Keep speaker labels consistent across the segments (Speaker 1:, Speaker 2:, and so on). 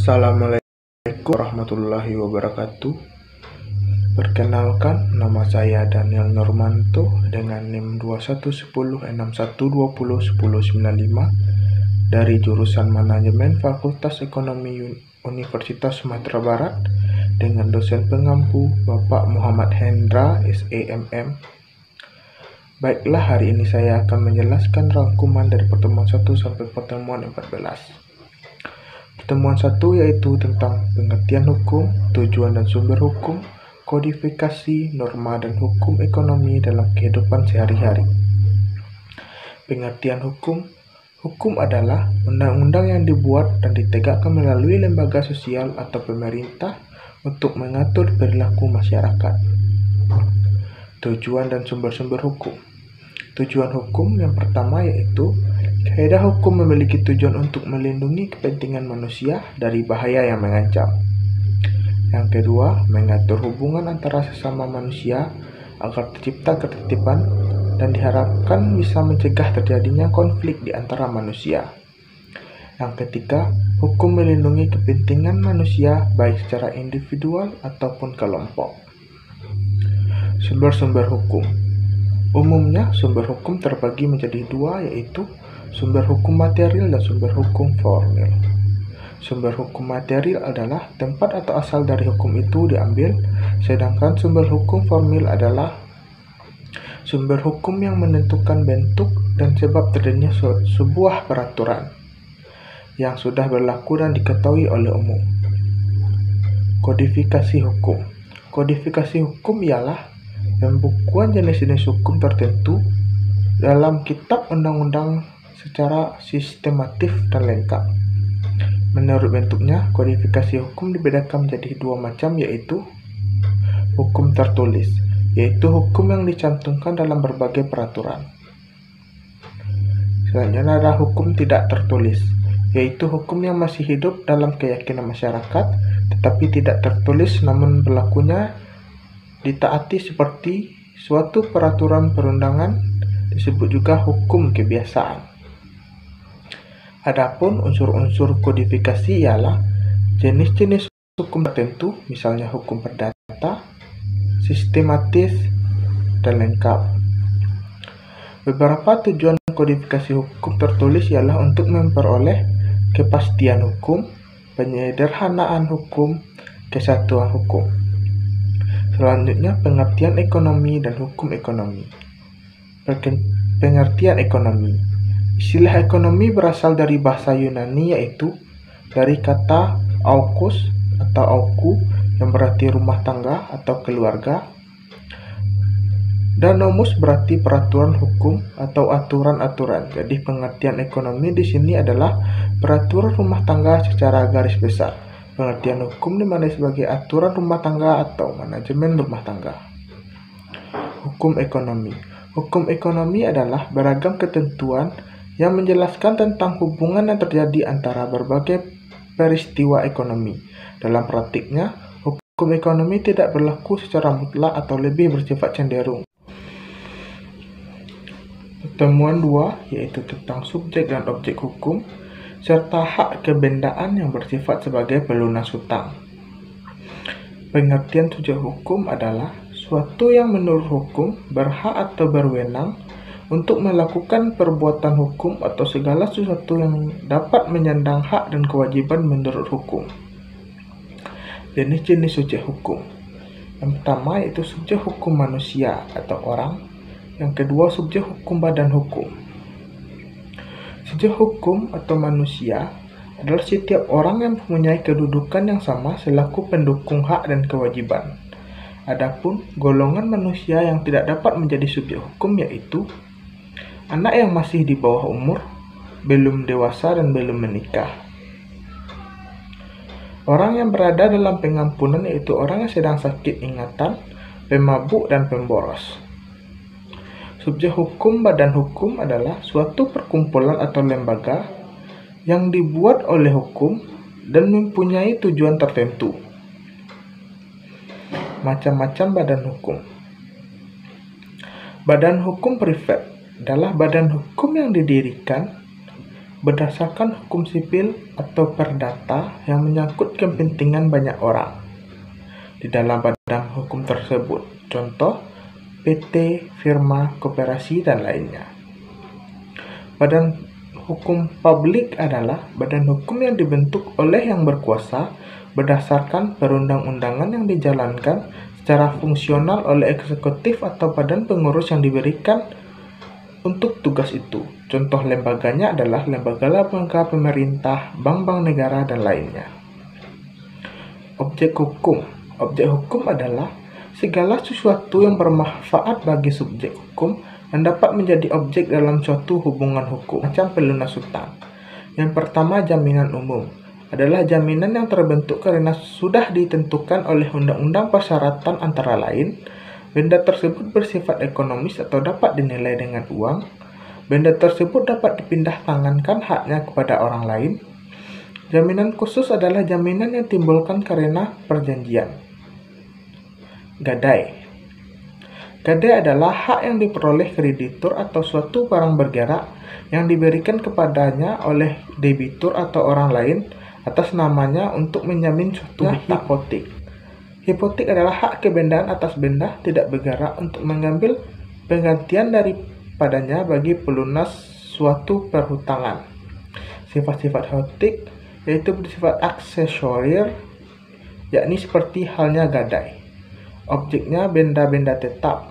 Speaker 1: Assalamualaikum warahmatullahi wabarakatuh. Perkenalkan, nama saya Daniel Normanto dengan NIM 211061201095 dari jurusan Manajemen Fakultas Ekonomi Universitas Sumatera Barat dengan dosen pengampu Bapak Muhammad Hendra SEMM. Baiklah, hari ini saya akan menjelaskan rangkuman dari pertemuan 1 sampai pertemuan 14. Pertemuan 1 yaitu tentang pengertian hukum, tujuan dan sumber hukum, kodifikasi, norma dan hukum ekonomi dalam kehidupan sehari-hari. Pengertian hukum. Hukum adalah undang-undang yang dibuat dan ditegakkan melalui lembaga sosial atau pemerintah untuk mengatur perilaku masyarakat. Tujuan dan sumber-sumber hukum. Tujuan hukum yang pertama yaitu kaidah hukum memiliki tujuan untuk melindungi kepentingan manusia dari bahaya yang mengancam. Yang kedua, mengatur hubungan antara sesama manusia agar tercipta ketertiban dan diharapkan bisa mencegah terjadinya konflik di antara manusia. Yang ketiga, hukum melindungi kepentingan manusia baik secara individual ataupun kelompok. Sumber-sumber hukum. Umumnya, sumber hukum terbagi menjadi dua, yaitu sumber hukum material dan sumber hukum formil. Sumber hukum material adalah tempat atau asal dari hukum itu diambil, sedangkan sumber hukum formil adalah sumber hukum yang menentukan bentuk dan sebab terjadinya sebuah peraturan yang sudah berlaku dan diketahui oleh umum. Kodifikasi hukum. Kodifikasi hukum ialah pembukuan jenis-jenis hukum tertentu dalam kitab undang-undang secara sistematif dan lengkap. Menurut bentuknya, kodifikasi hukum dibedakan menjadi dua macam, yaitu hukum tertulis, yaitu hukum yang dicantumkan dalam berbagai peraturan. Selanjutnya ada hukum tidak tertulis, yaitu hukum yang masih hidup dalam keyakinan masyarakat, tetapi tidak tertulis namun berlakunya ditaati seperti suatu peraturan perundangan, disebut juga hukum kebiasaan. Adapun unsur-unsur kodifikasi ialah jenis-jenis hukum tertentu, misalnya hukum perdata, sistematis, dan lengkap. Beberapa tujuan kodifikasi hukum tertulis ialah untuk memperoleh kepastian hukum, penyederhanaan hukum, kesatuan hukum. Selanjutnya, pengertian ekonomi dan hukum ekonomi. Pengertian ekonomi. Istilah ekonomi berasal dari bahasa Yunani, yaitu dari kata aukos atau auku yang berarti rumah tangga atau keluarga, dan nomos berarti peraturan hukum atau aturan-aturan. Jadi pengertian ekonomi di sini adalah peraturan rumah tangga secara garis besar. Pengertian hukum dimana sebagai aturan rumah tangga atau manajemen rumah tangga. Hukum ekonomi. Hukum ekonomi adalah beragam ketentuan yang menjelaskan tentang hubungan yang terjadi antara berbagai peristiwa ekonomi. Dalam praktiknya, hukum ekonomi tidak berlaku secara mutlak atau lebih bersifat cenderung. Pertemuan 2 yaitu tentang subjek dan objek hukum serta hak kebendaan yang bersifat sebagai pelunas hutang. Pengertian subjek hukum adalah suatu yang menurut hukum berhak atau berwenang untuk melakukan perbuatan hukum atau segala sesuatu yang dapat menyandang hak dan kewajiban menurut hukum. Jenis-jenis subjek hukum. Yang pertama yaitu subjek hukum manusia atau orang. Yang kedua, subjek hukum badan hukum. Subjek hukum atau manusia adalah setiap orang yang mempunyai kedudukan yang sama selaku pendukung hak dan kewajiban. Adapun golongan manusia yang tidak dapat menjadi subjek hukum yaitu anak yang masih di bawah umur, belum dewasa dan belum menikah. Orang yang berada dalam pengampunan yaitu orang yang sedang sakit ingatan, pemabuk dan pemboros. Subjek hukum badan hukum adalah suatu perkumpulan atau lembaga yang dibuat oleh hukum dan mempunyai tujuan tertentu. Macam-macam badan hukum. Badan hukum privat adalah badan hukum yang didirikan berdasarkan hukum sipil atau perdata yang menyangkut kepentingan banyak orang di dalam badan hukum tersebut, contoh PT, firma, koperasi, dan lainnya. Badan hukum publik adalah badan hukum yang dibentuk oleh yang berkuasa berdasarkan perundang-undangan yang dijalankan secara fungsional oleh eksekutif atau badan pengurus yang diberikan untuk tugas itu. Contoh lembaganya adalah lembaga-lembaga pemerintah, bank-bank negara, dan lainnya. Objek hukum. Objek hukum adalah segala sesuatu yang bermanfaat bagi subjek hukum dan dapat menjadi objek dalam suatu hubungan hukum, macam pelunas hutang. Yang pertama, jaminan umum adalah jaminan yang terbentuk karena sudah ditentukan oleh undang-undang persyaratan, antara lain benda tersebut bersifat ekonomis atau dapat dinilai dengan uang, benda tersebut dapat dipindah tangankan haknya kepada orang lain. Jaminan khusus adalah jaminan yang timbulkan karena perjanjian. Gadai. Gadai adalah hak yang diperoleh kreditur atau suatu barang bergerak yang diberikan kepadanya oleh debitur atau orang lain atas namanya untuk menjamin suatu hipotek. Hipotek adalah hak kebendaan atas benda tidak bergerak untuk mengambil penggantian daripadanya bagi pelunas suatu perhutangan. Sifat-sifat hipotek yaitu bersifat aksesorial, yakni seperti halnya gadai. Objeknya benda-benda tetap,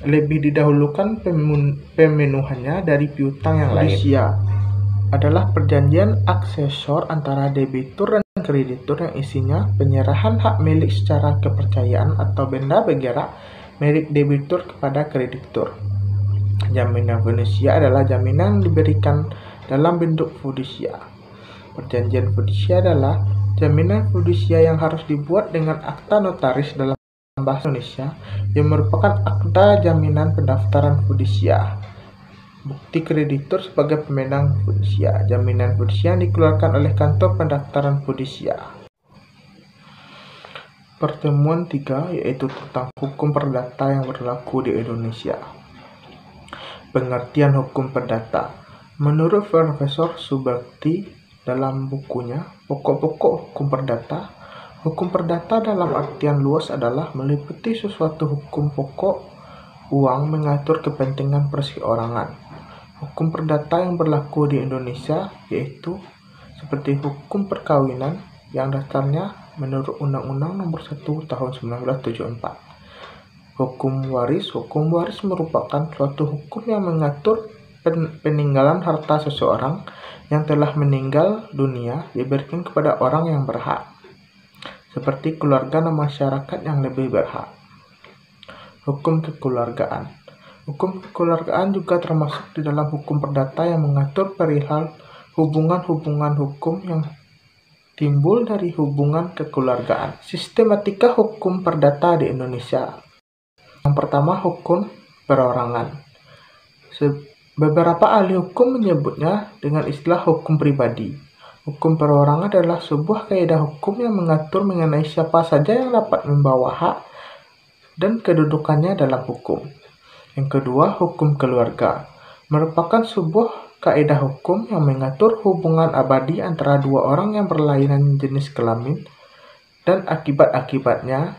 Speaker 1: lebih didahulukan pemenuhannya dari piutang yang lain. Fidusia adalah perjanjian aksesor antara debitur dan kreditur yang isinya penyerahan hak milik secara kepercayaan atau benda bergerak milik debitur kepada kreditur. Jaminan fidusia adalah jaminan yang diberikan dalam bentuk fidusia. Perjanjian fidusia adalah jaminan fidusia yang harus dibuat dengan akta notaris dalam bahasa Indonesia yang merupakan akta jaminan pendaftaran fidusia. Bukti kreditur sebagai pemenang fidusia. Jaminan fidusia yang dikeluarkan oleh kantor pendaftaran fidusia. Pertemuan 3 yaitu tentang hukum perdata yang berlaku di Indonesia. Pengertian hukum perdata. Menurut Profesor Subakti dalam bukunya Pokok-pokok Hukum Perdata dalam artian luas adalah meliputi sesuatu hukum pokok uang mengatur kepentingan perseorangan. Hukum perdata yang berlaku di Indonesia yaitu seperti hukum perkawinan yang dasarnya menurut Undang-Undang Nomor 1 Tahun 1974. Hukum waris merupakan suatu hukum yang mengatur peninggalan harta seseorang yang telah meninggal dunia diberikan kepada orang yang berhak, seperti keluarga dan masyarakat yang lebih berhak. Hukum kekeluargaan. Hukum kekeluargaan juga termasuk di dalam hukum perdata yang mengatur perihal hubungan-hubungan hukum yang timbul dari hubungan kekeluargaan. Sistematika hukum perdata di Indonesia. Yang pertama, hukum perorangan. Beberapa ahli hukum menyebutnya dengan istilah hukum pribadi. Hukum perorangan adalah sebuah kaidah hukum yang mengatur mengenai siapa saja yang dapat membawa hak dan kedudukannya dalam hukum. Yang kedua, hukum keluarga merupakan sebuah kaidah hukum yang mengatur hubungan abadi antara dua orang yang berlainan jenis kelamin dan akibat-akibatnya.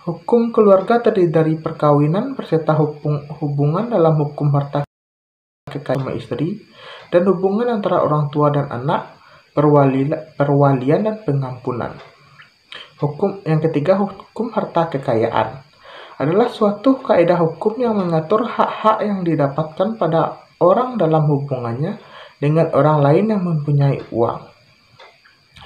Speaker 1: Hukum keluarga terdiri dari perkawinan berserta hubungan dalam hukum harta kekayaan sama istri dan hubungan antara orang tua dan anak, perwalian dan pengampunan. Hukum yang ketiga, hukum harta kekayaan adalah suatu kaidah hukum yang mengatur hak-hak yang didapatkan pada orang dalam hubungannya dengan orang lain yang mempunyai uang.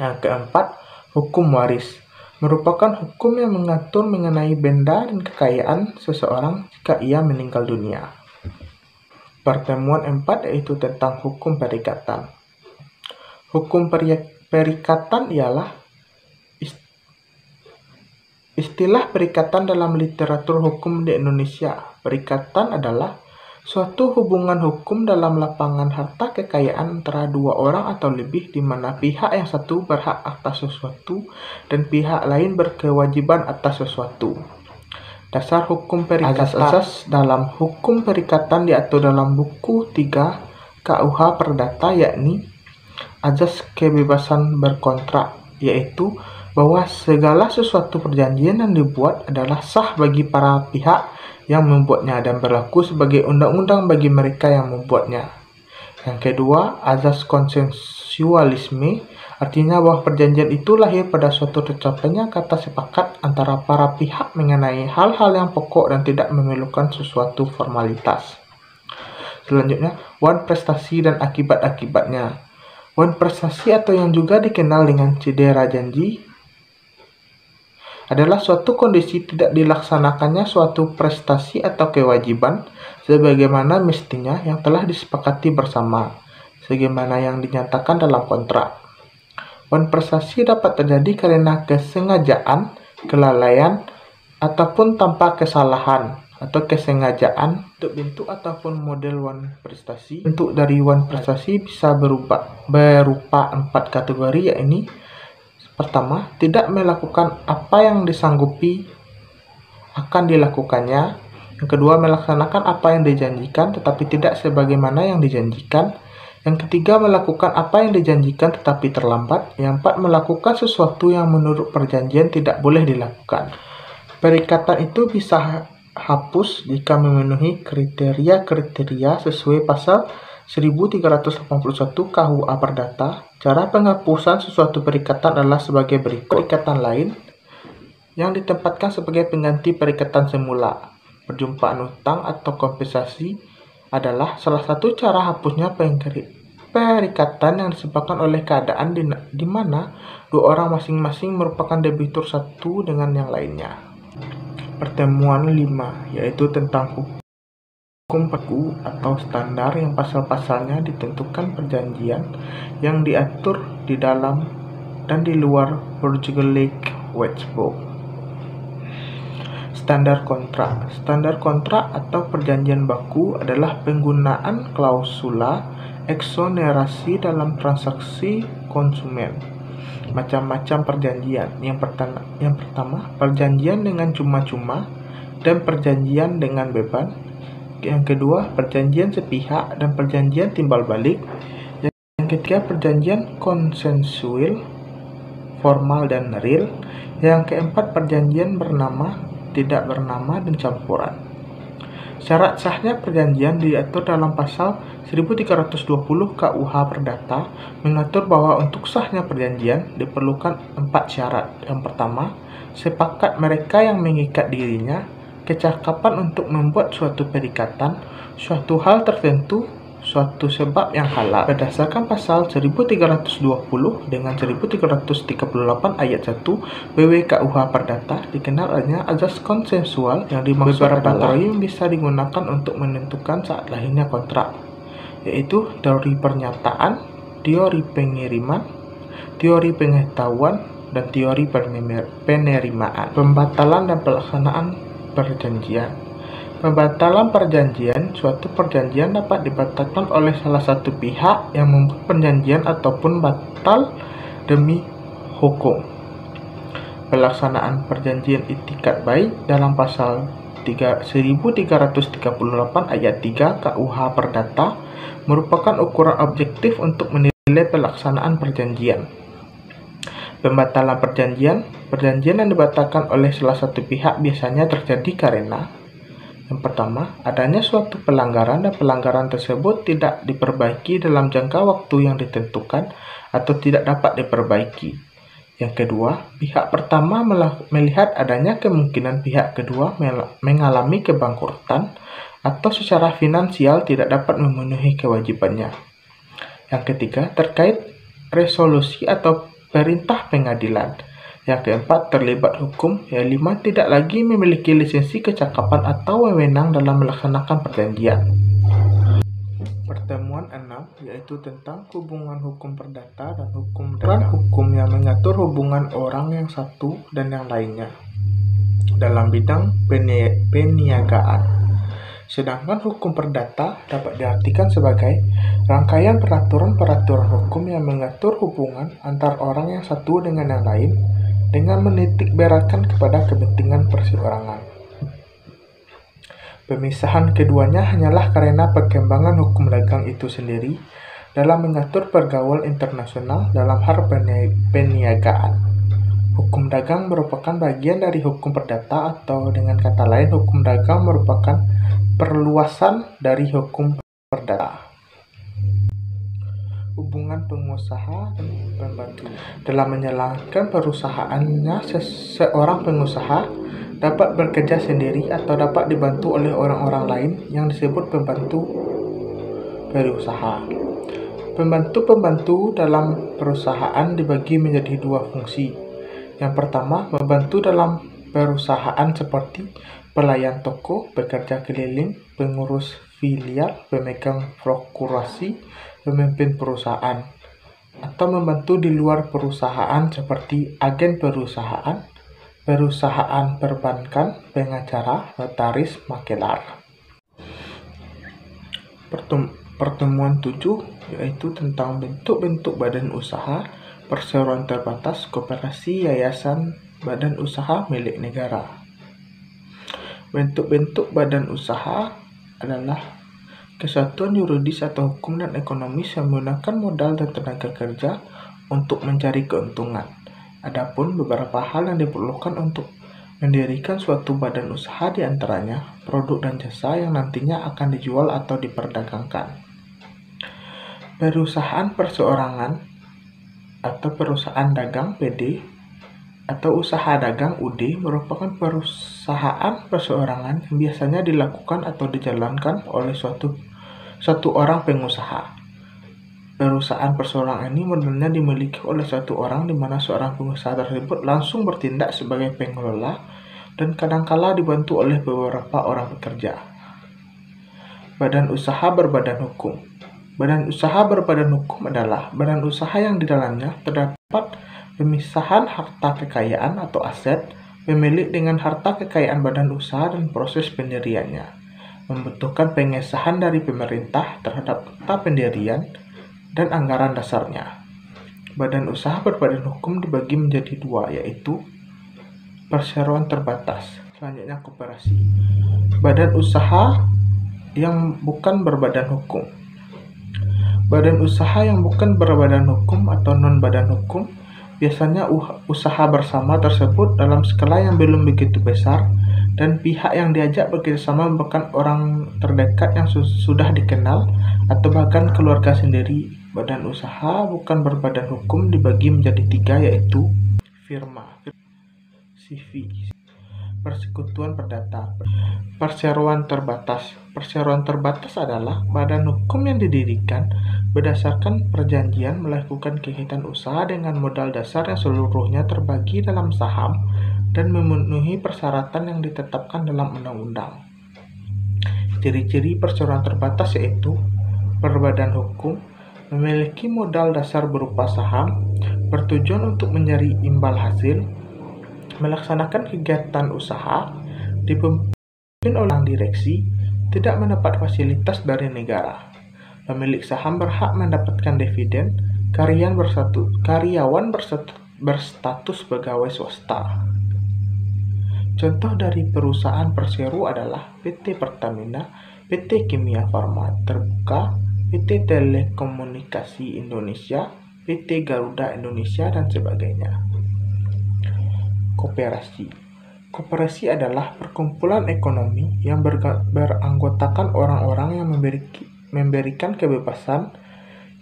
Speaker 1: Yang keempat, hukum waris merupakan hukum yang mengatur mengenai benda dan kekayaan seseorang jika ia meninggal dunia. Pertemuan 4 yaitu tentang hukum perikatan. Hukum perikatan ialah istilah perikatan dalam literatur hukum di Indonesia. Perikatan adalah suatu hubungan hukum dalam lapangan harta kekayaan antara dua orang atau lebih di mana pihak yang satu berhak atas sesuatu dan pihak lain berkewajiban atas sesuatu. Dasar hukum perikatan. Asas dalam hukum perikatan diatur dalam buku 3 KUH Perdata, yakni azas kebebasan berkontrak, yaitu bahwa segala sesuatu perjanjian yang dibuat adalah sah bagi para pihak yang membuatnya dan berlaku sebagai undang-undang bagi mereka yang membuatnya. Yang kedua, azas konsensualisme, artinya bahwa perjanjian itu lahir pada suatu tercapainya kata sepakat antara para pihak mengenai hal-hal yang pokok dan tidak memerlukan sesuatu formalitas. Selanjutnya, wan prestasi dan akibat-akibatnya. Wan prestasi atau yang juga dikenal dengan cedera janji adalah suatu kondisi tidak dilaksanakannya suatu prestasi atau kewajiban sebagaimana mestinya yang telah disepakati bersama, sebagaimana yang dinyatakan dalam kontrak. Wan prestasi dapat terjadi karena kesengajaan, kelalaian, ataupun tanpa kesalahan atau kesengajaan. Untuk bentuk ataupun model wan prestasi, bentuk dari wan prestasi bisa berupa 4 kategori, yakni pertama, tidak melakukan apa yang disanggupi akan dilakukannya. Yang kedua, melaksanakan apa yang dijanjikan tetapi tidak sebagaimana yang dijanjikan. Yang ketiga, melakukan apa yang dijanjikan tetapi terlambat. Yang keempat, melakukan sesuatu yang menurut perjanjian tidak boleh dilakukan. Perikatan itu bisa hapus jika memenuhi kriteria-kriteria sesuai pasal 1381 KUH Perdata. Cara penghapusan sesuatu perikatan adalah sebagai berikut. Perikatan lain yang ditempatkan sebagai pengganti perikatan semula. Perjumpaan utang atau kompensasi adalah salah satu cara hapusnya perikatan yang disebabkan oleh keadaan di mana dua orang masing-masing merupakan debitur satu dengan yang lainnya. Pertemuan 5, yaitu tentang hukum baku atau standar yang pasal-pasalnya ditentukan perjanjian yang diatur di dalam dan di luar Burgerlijk Wetboek. Standar kontrak. Standar kontrak atau perjanjian baku adalah penggunaan klausula eksonerasi dalam transaksi konsumen. Macam-macam perjanjian. Yang pertama, perjanjian dengan cuma-cuma dan perjanjian dengan beban. Yang kedua, perjanjian sepihak dan perjanjian timbal balik. Yang ketiga, perjanjian konsensual, formal dan real. Yang keempat, perjanjian bernama, tidak bernama, dan campuran. Syarat sahnya perjanjian diatur dalam pasal 1320 KUH Perdata, mengatur bahwa untuk sahnya perjanjian diperlukan 4 syarat. Yang pertama, sepakat mereka yang mengikat dirinya, kecakapan untuk membuat suatu perikatan, suatu hal tertentu, suatu sebab yang halal. Berdasarkan pasal 1320 dengan 1338 ayat 1 BW KUH Perdata, dikenal adanya azas konsensual yang dimaksud adalah yang bisa digunakan untuk menentukan saat lahirnya kontrak, yaitu teori pernyataan, teori pengiriman, teori pengetahuan, dan teori penerimaan. Pembatalan dan pelaksanaan perjanjian. Pembatalan perjanjian. Suatu perjanjian dapat dibatalkan oleh salah satu pihak yang membuat perjanjian ataupun batal demi hukum. Pelaksanaan perjanjian itikat baik dalam pasal 1338 ayat 3 KUH Perdata merupakan ukuran objektif untuk menilai pelaksanaan perjanjian. Pembatalan perjanjian. Perjanjian yang dibatalkan oleh salah satu pihak biasanya terjadi karena yang pertama, adanya suatu pelanggaran dan pelanggaran tersebut tidak diperbaiki dalam jangka waktu yang ditentukan atau tidak dapat diperbaiki. Yang kedua, pihak pertama melihat adanya kemungkinan pihak kedua mengalami kebangkrutan atau secara finansial tidak dapat memenuhi kewajibannya. Yang ketiga, terkait resolusi atau perintah pengadilan. Yang keempat, terlibat hukum. Yang lima, tidak lagi memiliki lisensi kecakapan atau wewenang dalam melaksanakan perjanjian. Pertemuan 6, yaitu tentang hubungan hukum perdata dan hukum dagang. Hukum yang mengatur hubungan orang yang satu dan yang lainnya dalam bidang peniagaan. Sedangkan hukum perdata dapat diartikan sebagai rangkaian peraturan-peraturan hukum yang mengatur hubungan antar orang yang satu dengan yang lain dengan menitik beratkan kepada kepentingan perseorangan. Pemisahan keduanya hanyalah karena perkembangan hukum dagang itu sendiri dalam mengatur pergaulan internasional dalam hal perniagaan. Hukum dagang merupakan bagian dari hukum perdata, atau dengan kata lain, hukum dagang merupakan perluasan dari hukum perdata. Hubungan pengusaha dan pembantu. Dalam menjalankan perusahaannya, seorang pengusaha dapat bekerja sendiri atau dapat dibantu oleh orang-orang lain yang disebut pembantu berusaha. Pembantu-pembantu dalam perusahaan dibagi menjadi dua fungsi. Yang pertama, membantu dalam perusahaan seperti pelayan toko, pekerja keliling, pengurus filial, pemegang prokurasi, pemimpin perusahaan, atau membantu di luar perusahaan seperti agen perusahaan, perusahaan perbankan, pengacara, notaris, makelar. Pertemuan 7 yaitu tentang bentuk-bentuk badan usaha, perseroan terbatas, koperasi, yayasan, badan usaha milik negara. Bentuk-bentuk badan usaha adalah kesatuan yuridis atau hukum dan ekonomis yang menggunakan modal dan tenaga kerja untuk mencari keuntungan. Adapun beberapa hal yang diperlukan untuk mendirikan suatu badan usaha, diantaranya produk dan jasa yang nantinya akan dijual atau diperdagangkan. Perusahaan perseorangan atau perusahaan dagang (PD) atau usaha dagang (UD) merupakan perusahaan perseorangan yang biasanya dilakukan atau dijalankan oleh satu orang pengusaha. Perusahaan perseorangan ini modalnya dimiliki oleh satu orang, di mana seorang pengusaha tersebut langsung bertindak sebagai pengelola dan kadangkala dibantu oleh beberapa orang pekerja. Badan usaha berbadan hukum. Badan usaha berbadan hukum adalah badan usaha yang di dalamnya terdapat pemisahan harta kekayaan atau aset pemilik dengan harta kekayaan badan usaha dan proses pendiriannya. Membutuhkan pengesahan dari pemerintah terhadap akta pendirian dan anggaran dasarnya. Badan usaha berbadan hukum dibagi menjadi dua, yaitu perseroan terbatas. Selanjutnya koperasi. Badan usaha yang bukan berbadan hukum. Badan usaha yang bukan berbadan hukum atau non-badan hukum biasanya usaha bersama tersebut dalam skala yang belum begitu besar, dan pihak yang diajak bekerjasama merupakan orang terdekat yang sudah dikenal atau bahkan keluarga sendiri. Badan usaha bukan berbadan hukum dibagi menjadi tiga, yaitu firma, CV, persekutuan perdata, perseroan terbatas. Perseroan terbatas adalah badan hukum yang didirikan berdasarkan perjanjian melakukan kegiatan usaha dengan modal dasar yang seluruhnya terbagi dalam saham dan memenuhi persyaratan yang ditetapkan dalam undang-undang. Ciri-ciri perseroan terbatas yaitu berbadan hukum, memiliki modal dasar berupa saham, bertujuan untuk mencari imbal hasil, melaksanakan kegiatan usaha, dipimpin oleh direksi, tidak mendapat fasilitas dari negara. Pemilik saham berhak mendapatkan dividen, karyawan berstatus pegawai swasta. Contoh dari perusahaan Perseru adalah PT Pertamina, PT Kimia Farma Terbuka, PT Telekomunikasi Indonesia, PT Garuda Indonesia, dan sebagainya. Koperasi. Koperasi adalah perkumpulan ekonomi yang beranggotakan orang-orang yang memberikan kebebasan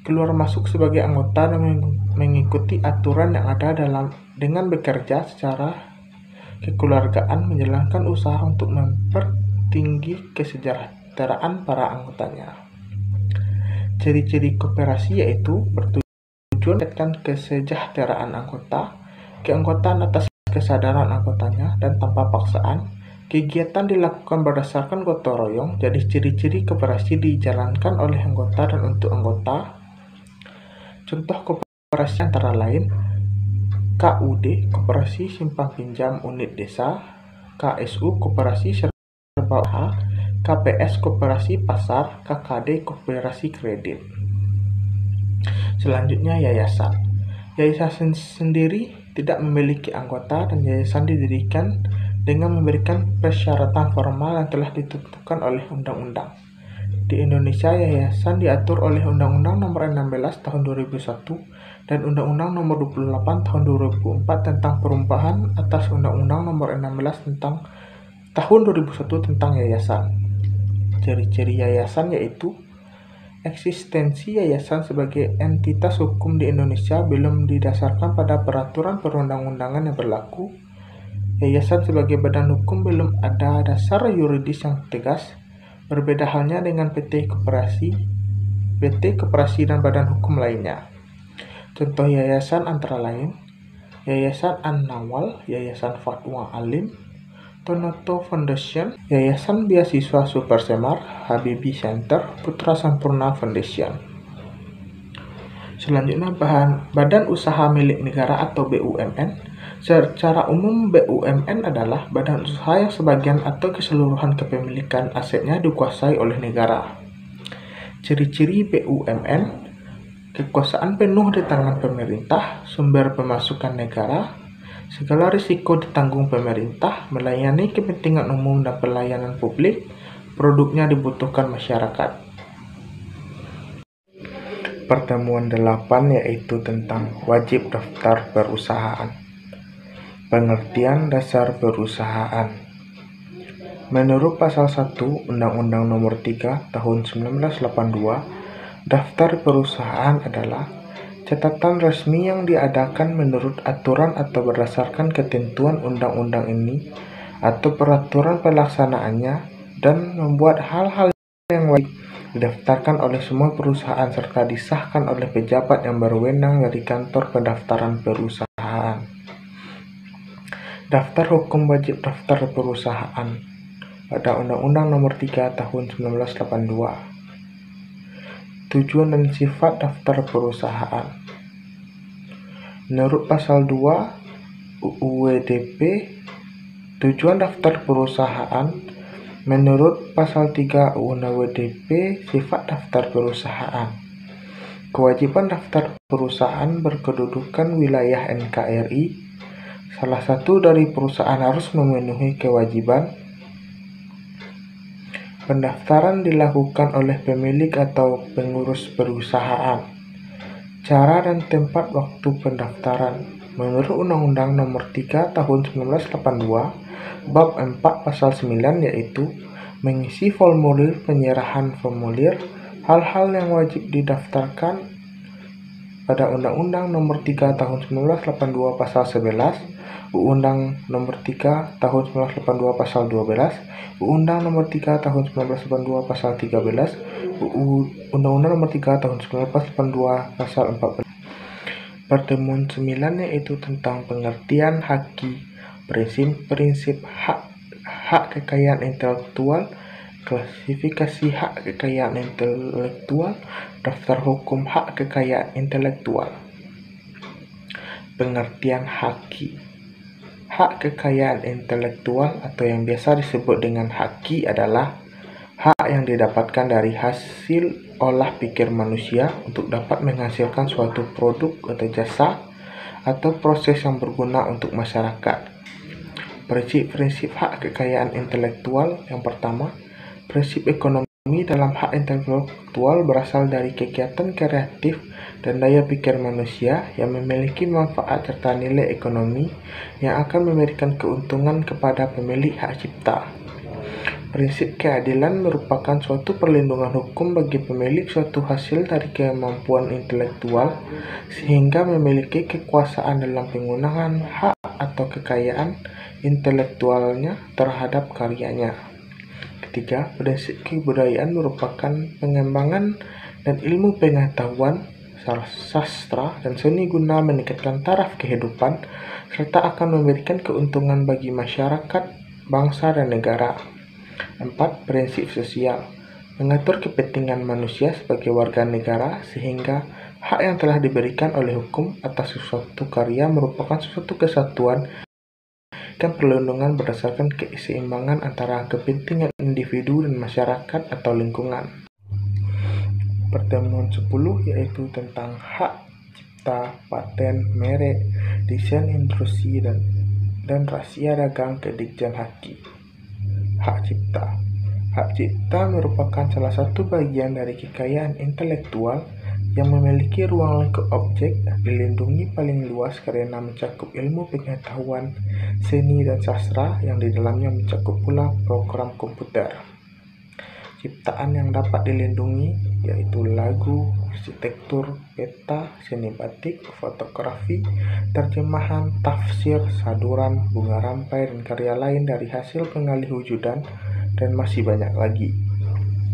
Speaker 1: keluar masuk sebagai anggota dan mengikuti aturan yang ada dengan bekerja secara kekeluargaan, menjalankan usaha untuk mempertinggi kesejahteraan para anggotanya. Ciri-ciri koperasi yaitu bertujuan meningkatkan kesejahteraan anggota, keanggotaan atas kesadaran anggotanya, dan tanpa paksaan. Kegiatan dilakukan berdasarkan gotong royong, jadi ciri-ciri koperasi dijalankan oleh anggota dan untuk anggota. Contoh koperasi antara lain KUD, Koperasi Simpan Pinjam Unit Desa, KSU, Koperasi Serba Usaha, KPS, Koperasi Pasar, KKD, Koperasi Kredit. Selanjutnya yayasan. Yayasan sendiri tidak memiliki anggota dan yayasan didirikan dengan memberikan persyaratan formal yang telah ditentukan oleh undang-undang. Di Indonesia, yayasan diatur oleh Undang-Undang Nomor 16 Tahun 2001 dan Undang-Undang Nomor 28 Tahun 2004 tentang perubahan atas Undang-Undang Nomor 16 tentang Tahun 2001 tentang yayasan. Ciri-ciri yayasan yaitu eksistensi yayasan sebagai entitas hukum di Indonesia belum didasarkan pada peraturan perundang-undangan yang berlaku. Yayasan sebagai badan hukum belum ada dasar yuridis yang tegas. Berbeda halnya dengan PT koperasi dan badan hukum lainnya. Contoh yayasan antara lain Yayasan An-Nawal, Yayasan Fatwa Alim, Tonoto Foundation, Yayasan Beasiswa Super Semar, Habibie Center, Putra Sampurna Foundation. Selanjutnya badan usaha milik negara atau BUMN. Secara umum BUMN adalah badan usaha yang sebagian atau keseluruhan kepemilikan asetnya dikuasai oleh negara. Ciri-ciri BUMN: kekuasaan penuh di tangan pemerintah, sumber pemasukan negara, segala risiko ditanggung pemerintah, melayani kepentingan umum dan pelayanan publik, produknya dibutuhkan masyarakat. Pertemuan 8 yaitu tentang wajib daftar perusahaan. Pengertian dasar perusahaan. Menurut Pasal 1 Undang-Undang Nomor 3 Tahun 1982, daftar perusahaan adalah catatan resmi yang diadakan menurut aturan atau berdasarkan ketentuan undang-undang ini atau peraturan pelaksanaannya dan membuat hal-hal yang wajib didaftarkan oleh semua perusahaan serta disahkan oleh pejabat yang berwenang dari kantor pendaftaran perusahaan. Daftar hukum wajib daftar perusahaan pada Undang-Undang Nomor 3 Tahun 1982. Tujuan dan sifat daftar perusahaan. Menurut Pasal 2 UU WDP, tujuan daftar perusahaan. Menurut Pasal 3 UU WDP, sifat daftar perusahaan. Kewajiban daftar perusahaan berkedudukan wilayah NKRI. Salah satu dari perusahaan harus memenuhi kewajiban. Pendaftaran dilakukan oleh pemilik atau pengurus perusahaan. Cara dan tempat waktu pendaftaran. Menurut Undang-Undang Nomor 3 Tahun 1982, Bab 4 Pasal 9 yaitu mengisi formulir penyerahan formulir, hal-hal yang wajib didaftarkan pada Undang-Undang Nomor 3 Tahun 1982 Pasal 11, Undang Nomor 3 Tahun 1982 Pasal 12, Undang Nomor 3 Tahun 1982 Pasal 13, Undang-Undang Nomor 3 Tahun 1982 Pasal 14. Pertemuan 9 yaitu tentang pengertian haki, prinsip hak kekayaan intelektual, klasifikasi hak kekayaan intelektual, daftar hukum hak kekayaan intelektual. Pengertian haki. Hak kekayaan intelektual atau yang biasa disebut dengan haki adalah hak yang didapatkan dari hasil olah pikir manusia untuk dapat menghasilkan suatu produk atau jasa atau proses yang berguna untuk masyarakat. Prinsip-prinsip hak kekayaan intelektual. Yang pertama, prinsip ekonomi dalam hak intelektual berasal dari kegiatan kreatif dan daya pikir manusia yang memiliki manfaat serta nilai ekonomi yang akan memberikan keuntungan kepada pemilik hak cipta. Prinsip keadilan merupakan suatu perlindungan hukum bagi pemilik suatu hasil dari kemampuan intelektual sehingga memiliki kekuasaan dalam penggunaan hak atau kekayaan intelektualnya terhadap karyanya. Ketiga, prinsip kebudayaan merupakan pengembangan dan ilmu pengetahuan, sastra, dan seni guna meningkatkan taraf kehidupan serta akan memberikan keuntungan bagi masyarakat, bangsa, dan negara. 4. Prinsip sosial mengatur kepentingan manusia sebagai warga negara sehingga hak yang telah diberikan oleh hukum atas sesuatu karya merupakan suatu kesatuan dan perlindungan berdasarkan keseimbangan antara kepentingan individu dan masyarakat atau lingkungan. Pertemuan 10 yaitu tentang hak cipta, paten, merek, desain industri, dan dan rahasia dagang ke Ditjen Haki. Hak cipta. Hak cipta merupakan salah satu bagian dari kekayaan intelektual yang memiliki ruang lingkup objek dilindungi paling luas karena mencakup ilmu pengetahuan, seni dan sastra yang di dalamnya mencakup pula program komputer. Ciptaan yang dapat dilindungi yaitu lagu, arsitektur, peta, seni batik, fotografi, terjemahan, tafsir, saduran, bunga rampai, dan karya lain dari hasil pengalih wujudan, dan masih banyak lagi.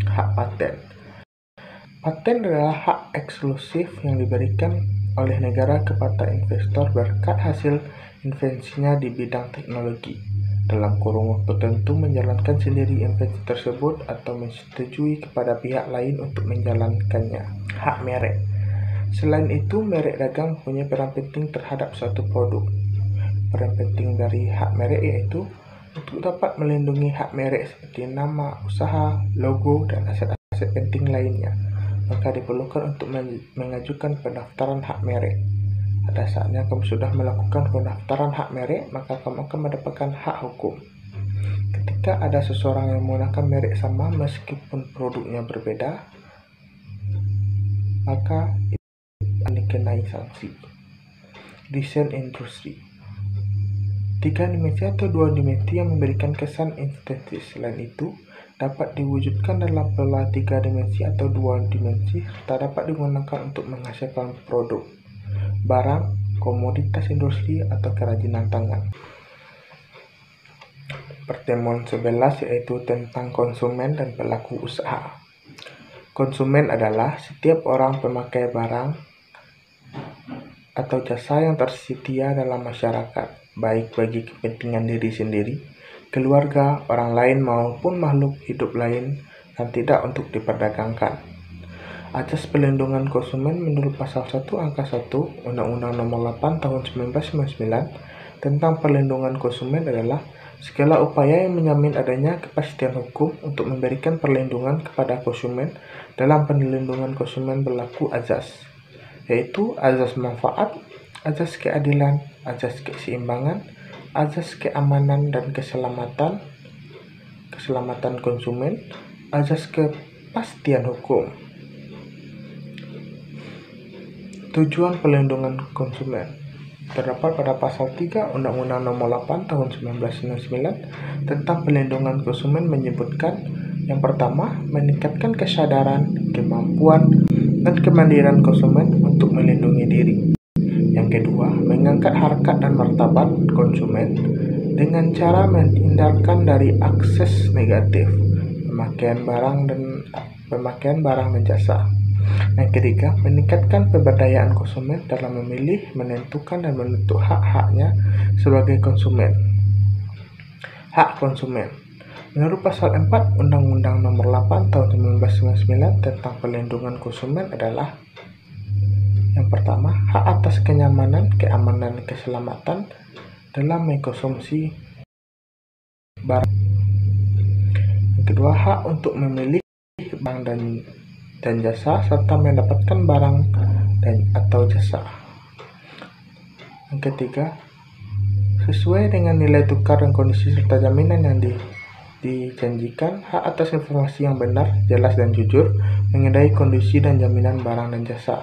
Speaker 1: Hak paten. Paten adalah hak eksklusif yang diberikan oleh negara kepada investor berkat hasil invensinya di bidang teknologi, dalam kurung waktu tertentu menjalankan sendiri invensi tersebut atau menyetujui kepada pihak lain untuk menjalankannya. Hak merek. Selain itu, merek dagang punya peran penting terhadap suatu produk. Peran penting dari hak merek yaitu untuk dapat melindungi hak merek seperti nama, usaha, logo, dan aset-aset penting lainnya. Maka diperlukan untuk mengajukan pendaftaran hak merek. Pada saatnya kamu sudah melakukan pendaftaran hak merek, maka kamu akan mendapatkan hak hukum. Ketika ada seseorang yang menggunakan merek sama meskipun produknya berbeda, maka itu akan dikenai sanksi. Desain industri. 3 dimensi atau 2 dimensi yang memberikan kesan estetis. Selain itu, dapat diwujudkan dalam pola 3 dimensi atau 2 dimensi serta dapat digunakan untuk menghasilkan produk, barang, komoditas industri, atau kerajinan tangan. Pertemuan 11 yaitu tentang konsumen dan pelaku usaha. Konsumen adalah setiap orang pemakai barang atau jasa yang tersedia dalam masyarakat, baik bagi kepentingan diri sendiri, keluarga, orang lain maupun makhluk hidup lain, dan tidak untuk diperdagangkan. Asas Pelindungan Konsumen menurut Pasal 1 Angka 1 Undang-Undang Nomor 8 Tahun 1999 tentang Perlindungan Konsumen adalah segala upaya yang menjamin adanya kepastian hukum untuk memberikan perlindungan kepada konsumen. Dalam perlindungan konsumen berlaku azas, yaitu azas manfaat, azas keadilan, azas keseimbangan, azas keamanan dan keselamatan konsumen, azas kepastian hukum. Tujuan perlindungan konsumen terdapat pada Pasal 3 Undang-Undang Nomor 8 Tahun 1999 tentang Perlindungan Konsumen menyebutkan yang pertama, meningkatkan kesadaran, kemampuan, dan kemandirian konsumen untuk melindungi diri. Yang kedua, mengangkat harkat dan martabat konsumen dengan cara menghindarkan dari akses negatif, pemakaian barang dan jasa. Yang ketiga, meningkatkan pemberdayaan konsumen dalam memilih, menentukan, dan menuntut hak-haknya sebagai konsumen. Hak konsumen. Menurut Pasal 4 Undang-Undang Nomor 8 Tahun 1999 tentang Perlindungan Konsumen adalah yang pertama, hak atas kenyamanan, keamanan, dan keselamatan dalam mengkonsumsi barang. Yang kedua, hak untuk memilih barang dan jasa serta mendapatkan barang atau jasa. Yang ketiga, sesuai dengan nilai tukar dan kondisi serta jaminan yang dijanjikan, hak atas informasi yang benar, jelas, dan jujur mengenai kondisi dan jaminan barang dan jasa.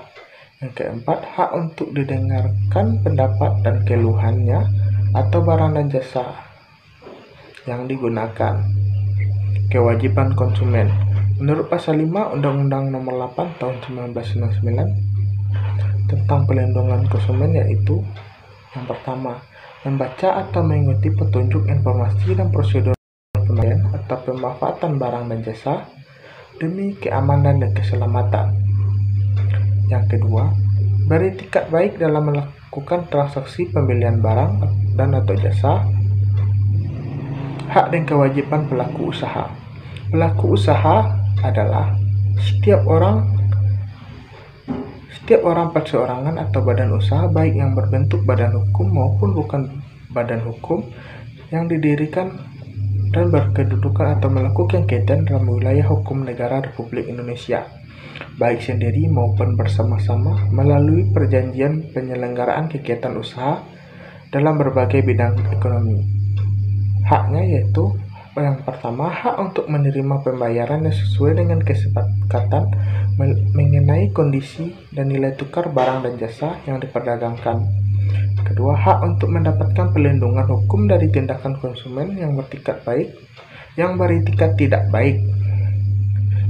Speaker 1: Yang keempat, hak untuk didengarkan pendapat dan keluhannya atau barang dan jasa yang digunakan. Kewajiban konsumen. Menurut Pasal 5 Undang-Undang Nomor 8 Tahun 1999 tentang Perlindungan Konsumen yaitu yang pertama, membaca atau mengikuti petunjuk informasi dan prosedur pemakaian atau pemanfaatan barang dan jasa demi keamanan dan keselamatan. Yang kedua, beretikat baik dalam melakukan transaksi pembelian barang dan atau jasa. Hak dan kewajiban pelaku usaha. Pelaku usaha adalah setiap orang perseorangan atau badan usaha baik yang berbentuk badan hukum maupun bukan badan hukum yang didirikan dan berkedudukan atau melakukan kegiatan dalam wilayah hukum negara Republik Indonesia, baik sendiri maupun bersama-sama melalui perjanjian penyelenggaraan kegiatan usaha dalam berbagai bidang ekonomi. Haknya yaitu yang pertama, hak untuk menerima pembayaran yang sesuai dengan kesepakatan mengenai kondisi dan nilai tukar barang dan jasa yang diperdagangkan. Kedua, hak untuk mendapatkan perlindungan hukum dari tindakan konsumen yang bertingkat baik, yang bertingkat tidak baik.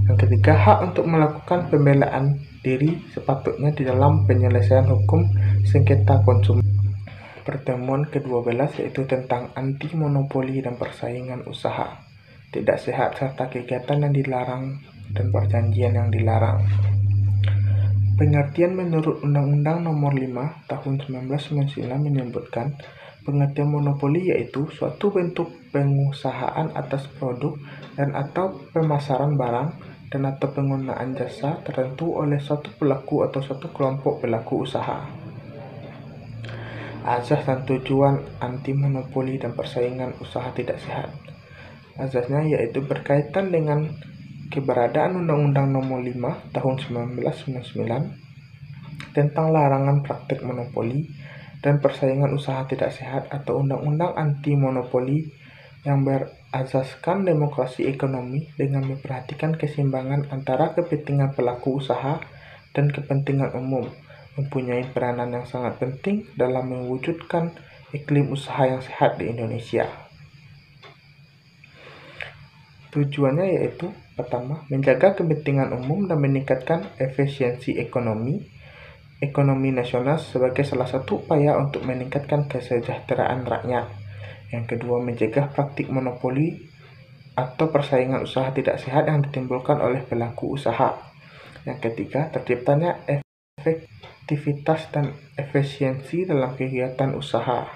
Speaker 1: Yang ketiga, hak untuk melakukan pembelaan diri sepatutnya di dalam penyelesaian hukum sengketa konsumen. Pertemuan ke-12 yaitu tentang anti monopoli dan persaingan usaha tidak sehat serta kegiatan yang dilarang dan perjanjian yang dilarang. Pengertian menurut Undang-Undang Nomor 5 Tahun 1999 menyebutkan pengertian monopoli yaitu suatu bentuk pengusahaan atas produk dan atau pemasaran barang dan atau penggunaan jasa tertentu oleh suatu pelaku atau suatu kelompok pelaku usaha. Azas dan tujuan anti monopoli dan persaingan usaha tidak sehat. Azasnya yaitu berkaitan dengan keberadaan Undang-Undang Nomor 5 Tahun 1999 tentang larangan praktik monopoli dan persaingan usaha tidak sehat atau Undang-Undang Anti Monopoli yang berasaskan demokrasi ekonomi dengan memperhatikan keseimbangan antara kepentingan pelaku usaha dan kepentingan umum, mempunyai peranan yang sangat penting dalam mewujudkan iklim usaha yang sehat di Indonesia. Tujuannya yaitu pertama, menjaga kepentingan umum dan meningkatkan efisiensi ekonomi nasional sebagai salah satu upaya untuk meningkatkan kesejahteraan rakyat. Yang kedua, mencegah praktik monopoli atau persaingan usaha tidak sehat yang ditimbulkan oleh pelaku usaha. Yang ketiga, terciptanya efektivitas dan efisiensi dalam kegiatan usaha.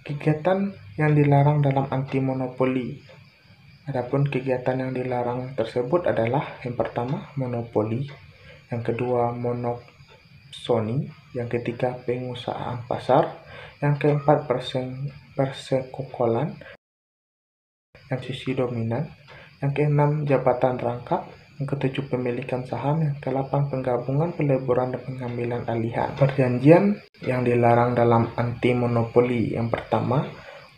Speaker 1: Kegiatan yang dilarang dalam anti monopoli. Adapun kegiatan yang dilarang tersebut adalah yang pertama, monopoli, yang kedua, monopsoni, yang ketiga, pengusahaan pasar, yang keempat, persekokolan, yang sisi dominan, yang keenam, jabatan rangkap, yang ketujuh, pemilikan saham, yang ke-8, penggabungan, peleburan, dan pengambilan alihan. Perjanjian yang dilarang dalam anti monopoli, yang pertama,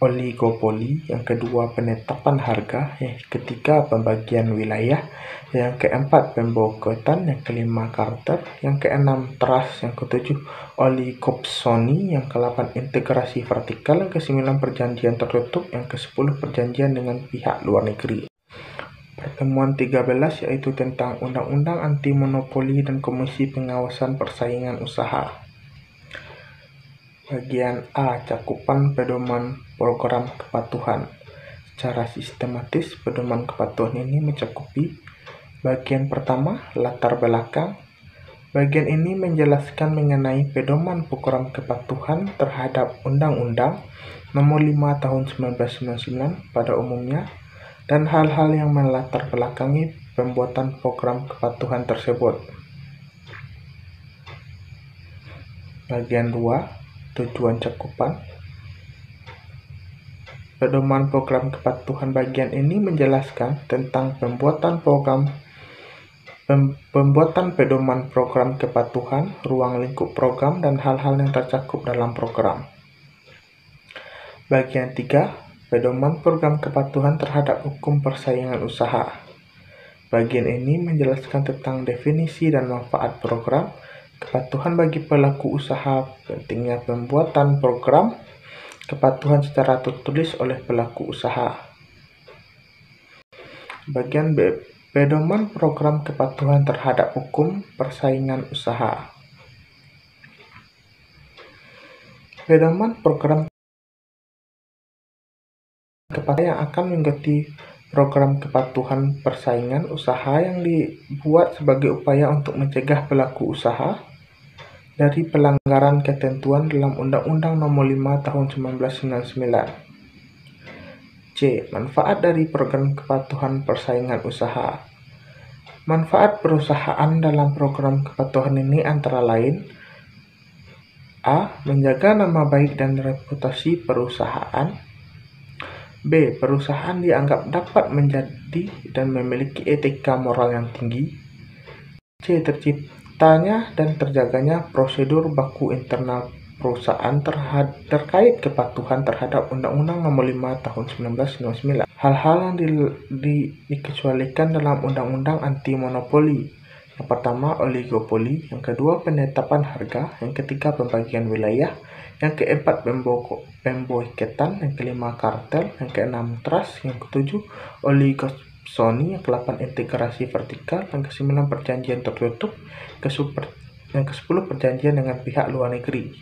Speaker 1: oligopoli, yang kedua, penetapan harga, yang ketiga, pembagian wilayah, yang keempat, pemboikotan, yang kelima, kartel, yang keenam, trust, yang ketujuh, oligopsoni, yang ke-8, integrasi vertikal, yang ke-9, perjanjian tertutup, yang ke-10, perjanjian dengan pihak luar negeri. Pertemuan 13 yaitu tentang Undang-Undang Anti Monopoli dan Komisi Pengawasan Persaingan Usaha. Bagian A. Cakupan pedoman program kepatuhan. Secara sistematis, pedoman kepatuhan ini mencakupi bagian pertama, latar belakang. Bagian ini menjelaskan mengenai pedoman program kepatuhan terhadap Undang-Undang Nomor 5 Tahun 1999 pada umumnya dan hal-hal yang melatar belakangi pembuatan program kepatuhan tersebut. Bagian 2. Tujuan cakupan. Pedoman program kepatuhan bagian ini menjelaskan tentang pembuatan pedoman program kepatuhan, ruang lingkup program, dan hal-hal yang tercakup dalam program. Bagian 3. Pedoman program kepatuhan terhadap hukum persaingan usaha. Bagian ini menjelaskan tentang definisi dan manfaat program kepatuhan bagi pelaku usaha, pentingnya pembuatan program kepatuhan secara tertulis oleh pelaku usaha. Bagian B. Pedoman program kepatuhan terhadap hukum persaingan usaha. Pedoman program kepatuhan yang akan mengganti program kepatuhan persaingan usaha yang dibuat sebagai upaya untuk mencegah pelaku usaha dari pelanggaran ketentuan dalam Undang-Undang Nomor 5 Tahun 1999. C. Manfaat dari program kepatuhan persaingan usaha. Manfaat perusahaan dalam program kepatuhan ini antara lain: A. Menjaga nama baik dan reputasi perusahaan. B. Perusahaan dianggap dapat menjadi dan memiliki etika moral yang tinggi. C. Terciptanya dan terjaganya prosedur baku internal perusahaan terkait kepatuhan terhadap Undang-Undang Nomor 5 Tahun 1999. Hal-hal yang dikecualikan dalam Undang-Undang Anti Monopoli. Yang pertama, oligopoli. Yang kedua, penetapan harga. Yang ketiga, pembagian wilayah. Yang keempat, pemboiketan. Yang kelima, kartel. Yang keenam, trust. Yang ketujuh, oligopsoni. Yang ke-8, integrasi vertikal. Yang ke-9, perjanjian tertutup. Yang ke-10, perjanjian dengan pihak luar negeri.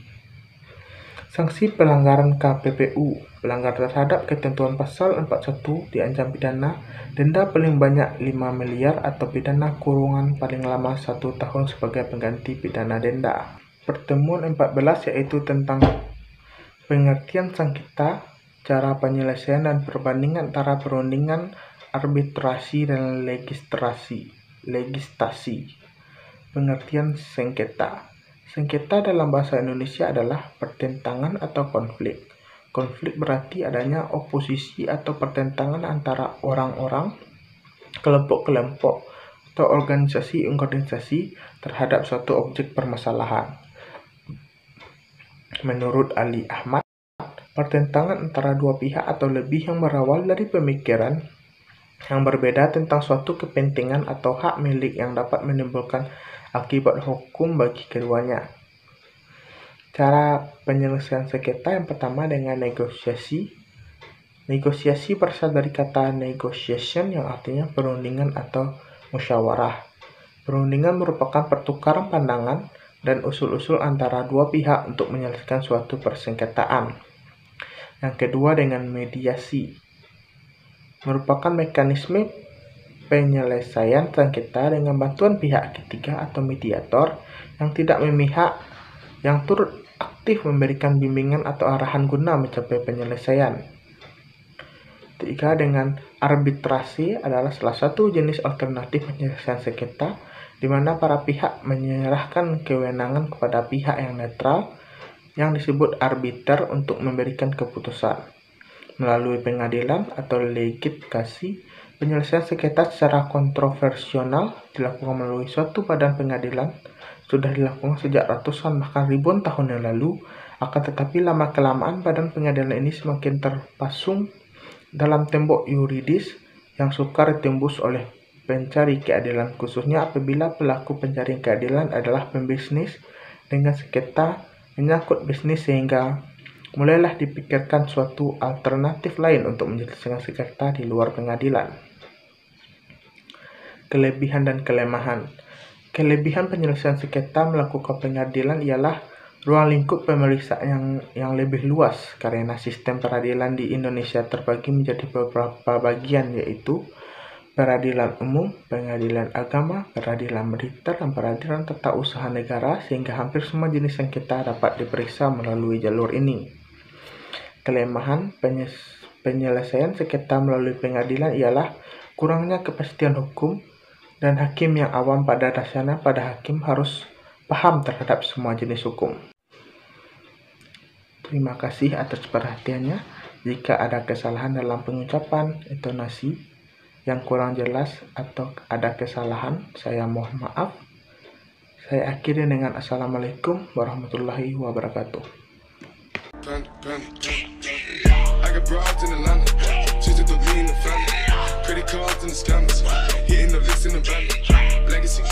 Speaker 1: Sanksi pelanggaran KPPU. Pelanggar terhadap ketentuan pasal 41 diancam pidana denda paling banyak 5 miliar atau pidana kurungan paling lama 1 tahun sebagai pengganti pidana denda. Pertemuan 14 yaitu tentang pengertian sengketa, cara penyelesaian dan perbandingan antara perundingan, arbitrasi dan legislasi. Pengertian sengketa. Sengketa dalam bahasa Indonesia adalah pertentangan atau konflik. Konflik berarti adanya oposisi atau pertentangan antara orang-orang, kelompok-kelompok, atau organisasi terhadap suatu objek permasalahan. Menurut Ali Ahmad, pertentangan antara dua pihak atau lebih yang berawal dari pemikiran yang berbeda tentang suatu kepentingan atau hak milik yang dapat menimbulkan akibat hukum bagi keduanya. Cara penyelesaian sengketa yang pertama dengan negosiasi. Negosiasi berasal dari kata negotiation yang artinya perundingan atau musyawarah. Perundingan merupakan pertukaran pandangan dan usul-usul antara dua pihak untuk menyelesaikan suatu persengketaan. Yang kedua dengan mediasi. Merupakan mekanisme penyelesaian sengketa dengan bantuan pihak ketiga atau mediator yang tidak memihak, yang turut aktif memberikan bimbingan atau arahan guna mencapai penyelesaian. Ketiga dengan arbitrasi adalah salah satu jenis alternatif penyelesaian sengketa di mana para pihak menyerahkan kewenangan kepada pihak yang netral yang disebut arbiter untuk memberikan keputusan. Melalui pengadilan atau legitimasi, penyelesaian sengketa secara kontroversial dilakukan melalui suatu badan pengadilan. Sudah dilakukan sejak ratusan bahkan ribuan tahun yang lalu, akan tetapi lama-kelamaan badan pengadilan ini semakin terpasung dalam tembok yuridis yang sukar ditembus oleh pencari keadilan, khususnya apabila pelaku pencari keadilan adalah pembisnis dengan sengketa menyangkut bisnis, sehingga mulailah dipikirkan suatu alternatif lain untuk menyelesaikan sengketa di luar pengadilan. Kelebihan dan kelemahan. Kelebihan penyelesaian sengketa melakukan pengadilan ialah ruang lingkup pemeriksaan yang lebih luas karena sistem peradilan di Indonesia terbagi menjadi beberapa bagian, yaitu peradilan umum, pengadilan agama, peradilan militer, dan peradilan tata usaha negara, sehingga hampir semua jenis sengketa dapat diperiksa melalui jalur ini. Kelemahan penyelesaian sengketa melalui pengadilan ialah kurangnya kepastian hukum dan hakim yang awam. Pada dasarnya hakim harus paham terhadap semua jenis hukum. Terima kasih atas perhatiannya. Jika ada kesalahan dalam pengucapan, intonasi yang kurang jelas atau ada kesalahan, saya mohon maaf. Saya akhiri dengan Assalamualaikum warahmatullahi wabarakatuh. I got broads in Atlanta, just to be in the family, credit cards and the scammers, hitting the licks in the van, legacy.